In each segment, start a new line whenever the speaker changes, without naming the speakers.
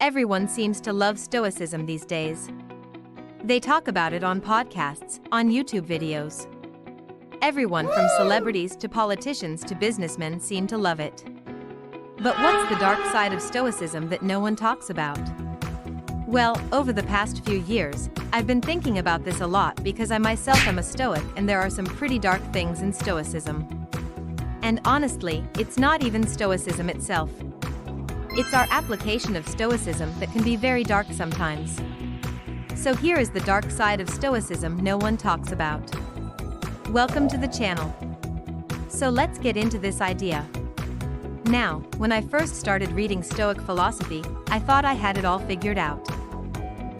Everyone seems to love Stoicism these days. They talk about it on podcasts, on YouTube videos. Everyone from celebrities to politicians to businessmen seem to love it. But what's the dark side of Stoicism that no one talks about? Well, over the past few years, I've been thinking about this a lot because I myself am a Stoic and there are some pretty dark things in Stoicism. And honestly, it's not even Stoicism itself. It's our application of Stoicism that can be very dark sometimes. So here is the dark side of Stoicism no one talks about. Welcome to the channel. So let's get into this idea. Now, when I first started reading Stoic philosophy, I thought I had it all figured out.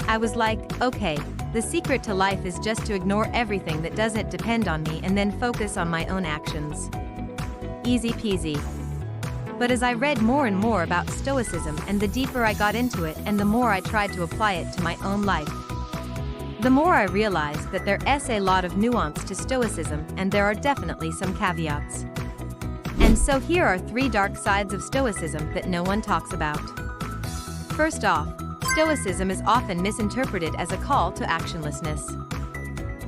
I was like, okay, the secret to life is just to ignore everything that doesn't depend on me and then focus on my own actions. Easy peasy. But as I read more and more about Stoicism and the deeper I got into it and the more I tried to apply it to my own life, the more I realized that there's a lot of nuance to Stoicism and there are definitely some caveats. And so here are 3 dark sides of Stoicism that no one talks about. First off, Stoicism is often misinterpreted as a call to actionlessness.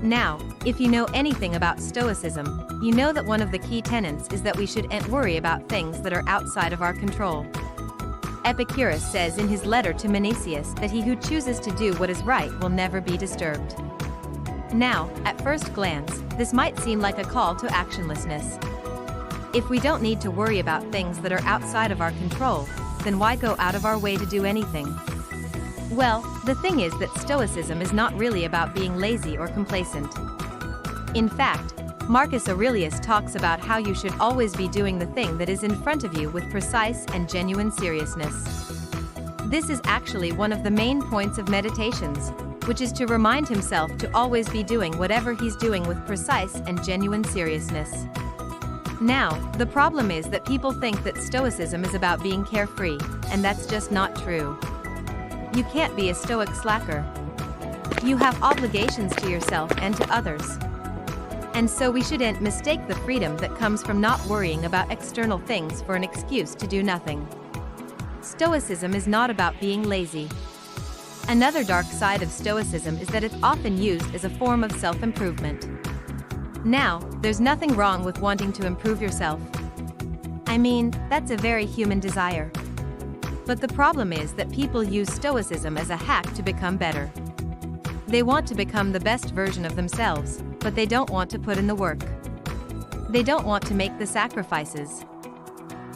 Now, if you know anything about Stoicism, you know that one of the key tenets is that we shouldn't worry about things that are outside of our control. Epicurus says in his letter to Menesius that he who chooses to do what is right will never be disturbed. Now, at first glance, this might seem like a call to actionlessness. If we don't need to worry about things that are outside of our control, then why go out of our way to do anything? Well, the thing is that Stoicism is not really about being lazy or complacent. In fact, Marcus Aurelius talks about how you should always be doing the thing that is in front of you with precise and genuine seriousness. This is actually one of the main points of meditations, which is to remind himself to always be doing whatever he's doing with precise and genuine seriousness. Now, the problem is that people think that Stoicism is about being carefree, and that's just not true. You can't be a Stoic slacker. You have obligations to yourself and to others. And so we shouldn't mistake the freedom that comes from not worrying about external things for an excuse to do nothing. Stoicism is not about being lazy. Another dark side of Stoicism is that it's often used as a form of self-improvement. Now, there's nothing wrong with wanting to improve yourself. I mean, that's a very human desire. But the problem is that people use Stoicism as a hack to become better. They want to become the best version of themselves, but they don't want to put in the work. They don't want to make the sacrifices.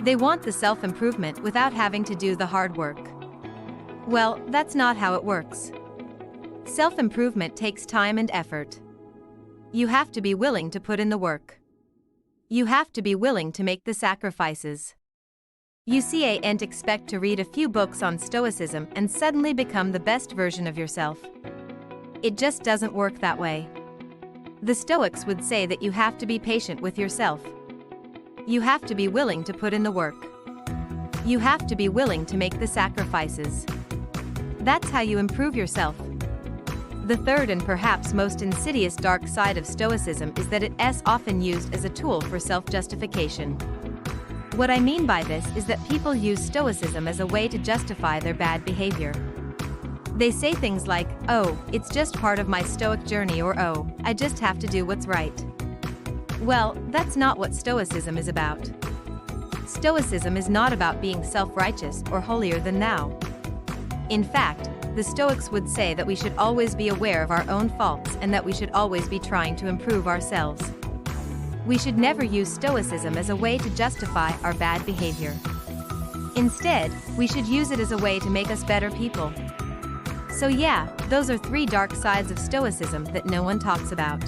They want the self-improvement without having to do the hard work. Well, that's not how it works. Self-improvement takes time and effort. You have to be willing to put in the work. You have to be willing to make the sacrifices. You can't expect to read a few books on Stoicism and suddenly become the best version of yourself. It just doesn't work that way. The Stoics would say that you have to be patient with yourself. You have to be willing to put in the work. You have to be willing to make the sacrifices. That's how you improve yourself. The third and perhaps most insidious dark side of Stoicism is that it's often used as a tool for self-justification. What I mean by this is that people use Stoicism as a way to justify their bad behavior. They say things like, oh, it's just part of my Stoic journey, or oh, I just have to do what's right. Well, that's not what Stoicism is about. Stoicism is not about being self-righteous or holier than thou. In fact, the Stoics would say that we should always be aware of our own faults and that we should always be trying to improve ourselves. We should never use Stoicism as a way to justify our bad behavior. Instead, we should use it as a way to make us better people. So yeah, those are 3 dark sides of Stoicism that no one talks about.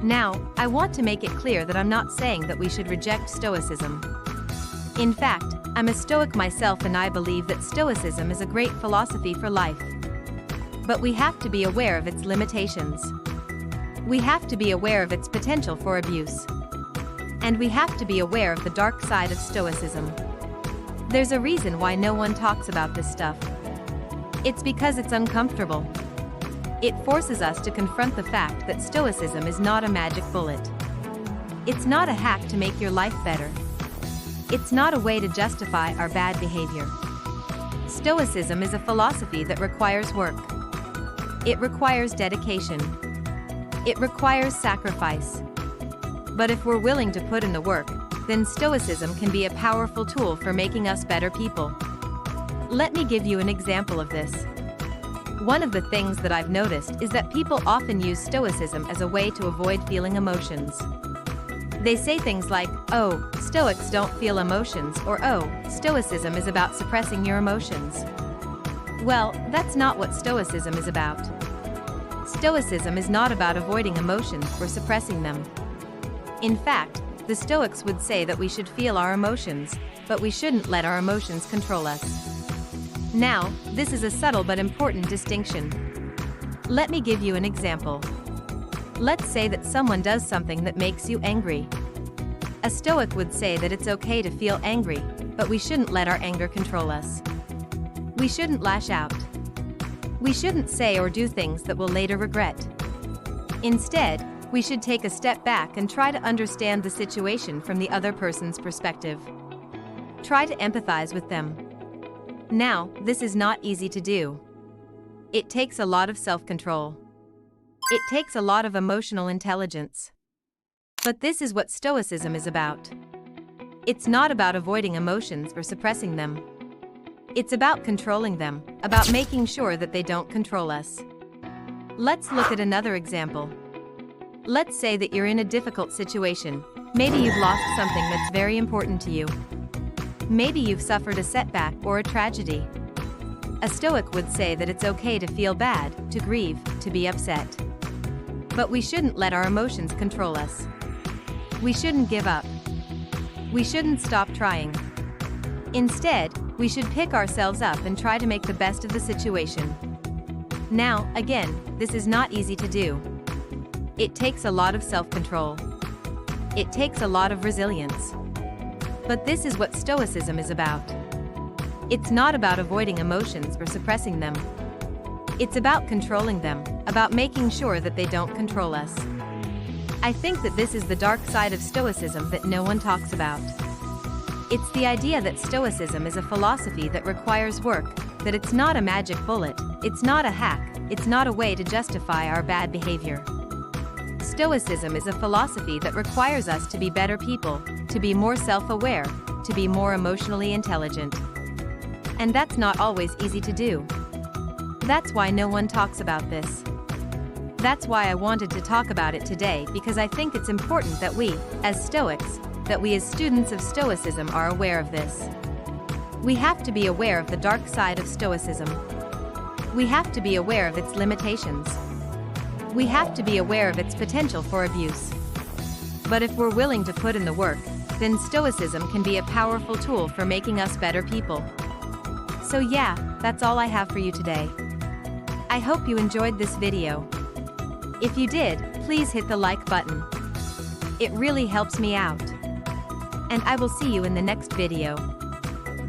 Now, I want to make it clear that I'm not saying that we should reject Stoicism. In fact, I'm a Stoic myself and I believe that Stoicism is a great philosophy for life. But we have to be aware of its limitations. We have to be aware of its potential for abuse. And we have to be aware of the dark side of Stoicism. There's a reason why no one talks about this stuff. It's because it's uncomfortable. It forces us to confront the fact that Stoicism is not a magic bullet. It's not a hack to make your life better. It's not a way to justify our bad behavior. Stoicism is a philosophy that requires work. It requires dedication. It requires sacrifice. But if we're willing to put in the work, then Stoicism can be a powerful tool for making us better people. Let me give you an example of this. One of the things that I've noticed is that people often use Stoicism as a way to avoid feeling emotions. They say things like, "Oh, Stoics don't feel emotions," or "Oh, Stoicism is about suppressing your emotions." Well, that's not what Stoicism is about. Stoicism is not about avoiding emotions or suppressing them. In fact, the Stoics would say that we should feel our emotions, but we shouldn't let our emotions control us. Now, this is a subtle but important distinction. Let me give you an example. Let's say that someone does something that makes you angry. A Stoic would say that it's okay to feel angry, but we shouldn't let our anger control us. We shouldn't lash out. We shouldn't say or do things that we'll later regret. Instead, we should take a step back and try to understand the situation from the other person's perspective. Try to empathize with them. Now, this is not easy to do. It takes a lot of self-control. It takes a lot of emotional intelligence. But this is what Stoicism is about. It's not about avoiding emotions or suppressing them. It's about controlling them, about making sure that they don't control us. Let's look at another example. Let's say that you're in a difficult situation. Maybe you've lost something that's very important to you. Maybe you've suffered a setback or a tragedy. A Stoic would say that it's okay to feel bad, to grieve, to be upset. But we shouldn't let our emotions control us. We shouldn't give up. We shouldn't stop trying. Instead, we should pick ourselves up and try to make the best of the situation. Now, again, this is not easy to do. It takes a lot of self-control. It takes a lot of resilience. But this is what Stoicism is about. It's not about avoiding emotions or suppressing them. It's about controlling them, about making sure that they don't control us. I think that this is the dark side of Stoicism that no one talks about. It's the idea that Stoicism is a philosophy that requires work, that it's not a magic bullet, it's not a hack, it's not a way to justify our bad behavior. Stoicism is a philosophy that requires us to be better people, to be more self-aware, to be more emotionally intelligent. And that's not always easy to do. That's why no one talks about this. That's why I wanted to talk about it today, because I think it's important that we, as Stoics, that we as students of Stoicism are aware of this. We have to be aware of the dark side of Stoicism. We have to be aware of its limitations. We have to be aware of its potential for abuse. But if we're willing to put in the work, then Stoicism can be a powerful tool for making us better people. So yeah, that's all I have for you today. I hope you enjoyed this video. If you did, please hit the like button. It really helps me out. And I will see you in the next video.